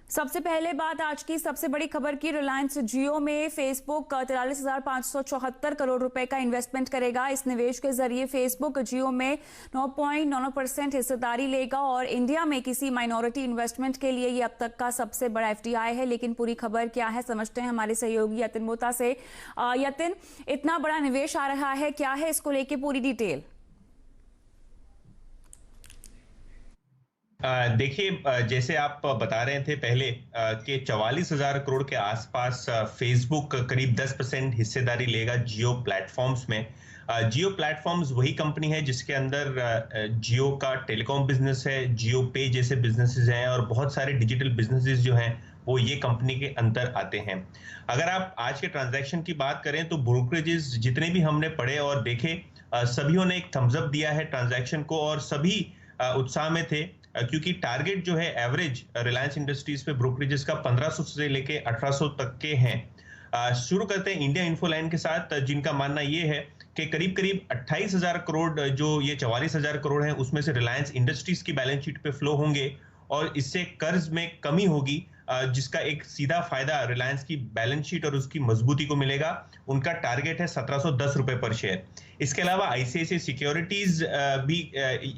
सबसे पहले बात आज की सबसे बड़ी खबर की। रिलायंस जियो में फेसबुक 43,574 करोड़ रुपए का इन्वेस्टमेंट करेगा। इस निवेश के जरिए फेसबुक जियो में 9.9% हिस्सेदारी लेगा और इंडिया में किसी माइनॉरिटी इन्वेस्टमेंट के लिए ये अब तक का सबसे बड़ा एफडीआई है। लेकिन पूरी खबर क्या है समझते हैं हमारे सहयोगी यतिन मोता से। यतिन, इतना बड़ा निवेश आ रहा है, क्या है इसको लेके पूरी डिटेल? देखिए, जैसे आप बता रहे थे पहले कि 44,000 करोड़ के आसपास फेसबुक करीब 10% हिस्सेदारी लेगा जियो प्लेटफॉर्म्स में। जियो प्लेटफॉर्म्स वही कंपनी है जिसके अंदर जियो का टेलीकॉम बिजनेस है, जियो पे जैसे बिजनेसेस हैं और बहुत सारे डिजिटल बिजनेसेस जो हैं वो ये कंपनी के अंदर आते हैं। अगर आप आज के ट्रांजैक्शन की बात करें तो ब्रोकरेजेस जितने भी हमने पढ़े और देखे, सभीयों ने एक थम्स अप दिया है ट्रांजैक्शन को और सभी उत्साह में थे, क्योंकि टारगेट जो है एवरेज रिलायंस इंडस्ट्रीज पे ब्रोकरेजेस का 1500 से लेके 1800 तक के हैं। शुरू करते हैं इंडिया इन्फोलाइन के साथ, जिनका मानना ये है कि करीब करीब 28,000 करोड़ जो ये 44,000 करोड़ हैं उसमें से रिलायंस इंडस्ट्रीज की बैलेंस शीट पे फ्लो होंगे और इससे कर्ज में कमी होगी, जिसका एक सीधा फायदा रिलायंस की बैलेंस शीट और उसकी मजबूती को मिलेगा। उनका टारगेट है 1710 रुपए पर शेयर। इसके अलावा आईसीआईसीआई सिक्योरिटीज भी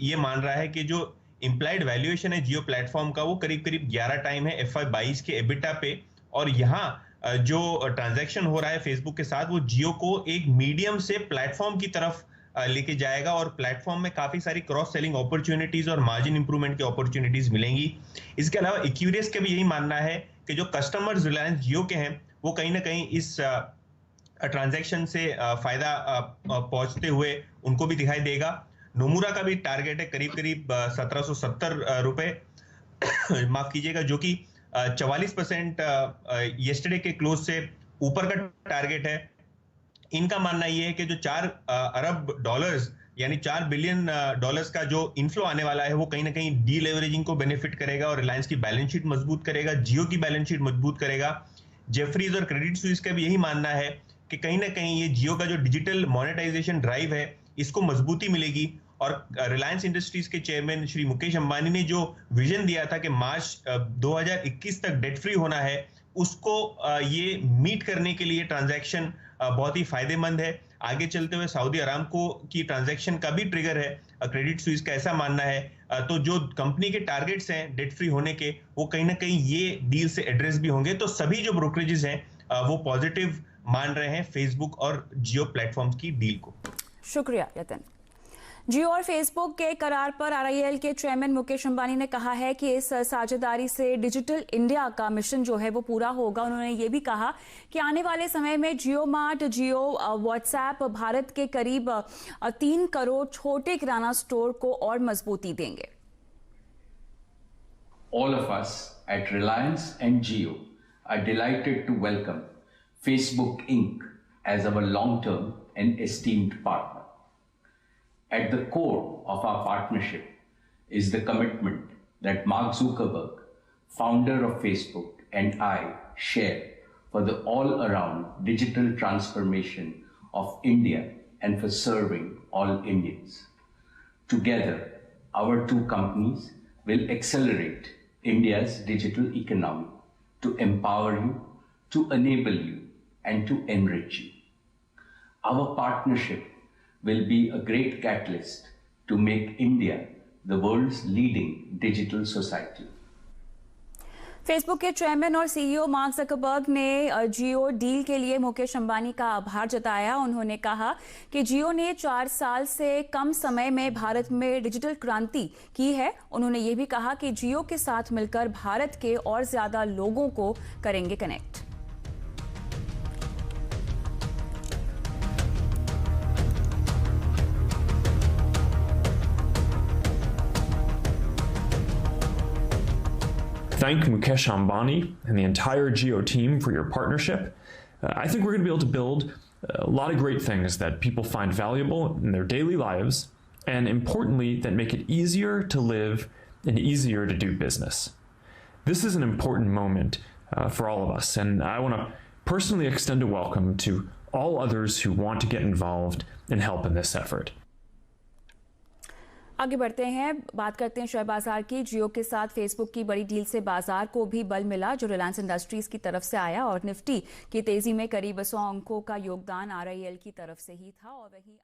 ये मान रहा है कि जो इंप्लाइड वैल्यूएशन है जियो प्लेटफॉर्म का वो करीब करीब 11 टाइम है FY22 के एबिटा पे। और यहाँ जो ट्रांजैक्शन हो रहा है फेसबुक के साथ वो जियो को एक मीडियम से प्लेटफॉर्म की तरफ लेके जाएगा और प्लेटफॉर्म में काफी सारी क्रॉस सेलिंग अपॉर्चुनिटीज और मार्जिन इंप्रूवमेंट की अपॉर्चुनिटीज मिलेंगी। इसके अलावा इक्यूरियस का भी यही मानना है कि जो कस्टमर्स रिलायंस जियो के हैं वो कहीं ना कहीं इस ट्रांजैक्शन से फायदा पहुंचते हुए उनको भी दिखाई देगा। नोमुरा का भी टारगेट है करीब करीब 1770 रुपए माफ कीजिएगा, जो कि 44% येस्टरडे के क्लोज से ऊपर का टारगेट है। इनका मानना यह है कि जो 4 अरब डॉलर्स यानी 4 बिलियन डॉलर्स का जो इनफ्लो आने वाला है वो कहीं ना कहीं डी लेवरेजिंग को बेनिफिट करेगा और रिलायंस की बैलेंस शीट मजबूत करेगा, जियो की बैलेंस शीट मजबूत करेगा। जेफरीज और क्रेडिट स्विस का भी यही मानना है कि कहीं ना कहीं ये जियो का जो डिजिटल मोनेटाइजेशन ड्राइव है इसको मजबूती मिलेगी। और रिलायंस इंडस्ट्रीज के चेयरमैन श्री मुकेश अंबानी ने जो विजन दिया था कि मार्च 2021 तक डेट फ्री होना है, उसको ये मीट करने के लिए ट्रांजैक्शन बहुत ही फायदेमंद है। आगे चलते हुए सऊदी अरामको की ट्रांजैक्शन का भी ट्रिगर है, क्रेडिट स्विस का ऐसा मानना है। तो जो कंपनी के टारगेट्स हैं डेट फ्री होने के वो कहीं ना कहीं ये डील से एड्रेस भी होंगे। तो सभी जो ब्रोकरेजेस हैं वो पॉजिटिव मान रहे हैं फेसबुक और जियो प्लेटफॉर्म्स की डील को। शुक्रिया यतिन। जियो और फेसबुक के करार पर RIL के चेयरमैन मुकेश अंबानी ने कहा है कि इस साझेदारी से डिजिटल इंडिया का मिशन जो है वो पूरा होगा। उन्होंने ये भी कहा कि आने वाले समय में जियो मार्ट, जियो व्हाट्सएप भारत के करीब 3 करोड़ छोटे किराना स्टोर को और मजबूती देंगे। All of us at Reliance and Jio are delighted to welcome Facebook Inc. as our long-term and esteemed partner. At the core of our partnership is the commitment that Mark Zuckerberg, founder of Facebook, and I share for the all-around digital transformation of India and for serving all Indians. Together, our two companies will accelerate India's digital economy to empower you, to enable you, and to enrich you. Our partnership will be a great catalyst to make India the world's leading digital society. Facebook के chairman और CEO mark Zuckerberg ने जियो deal के लिए मुकेश अंबानी का आभार जताया। उन्होंने कहा कि जियो ने 4 साल से कम समय में भारत में डिजिटल क्रांति की है। उन्होंने ये भी कहा कि जियो के साथ मिलकर भारत के और ज्यादा लोगों को करेंगे connect. Thank Mukesh Ambani and the entire Jio team for your partnership. I think we're going to be able to build a lot of great things that people find valuable in their daily lives, and importantly, that make it easier to live and easier to do business. This is an important moment for all of us, and I want to personally extend a welcome to all others who want to get involved and help in this effort. आगे बढ़ते हैं, बात करते हैं share बाजार की। जियो के साथ फेसबुक की बड़ी डील से बाजार को भी बल मिला, जो रिलायंस इंडस्ट्रीज की तरफ से आया, और निफ्टी की तेजी में करीब 100 अंकों का योगदान RIL की तरफ से ही था। और वहीं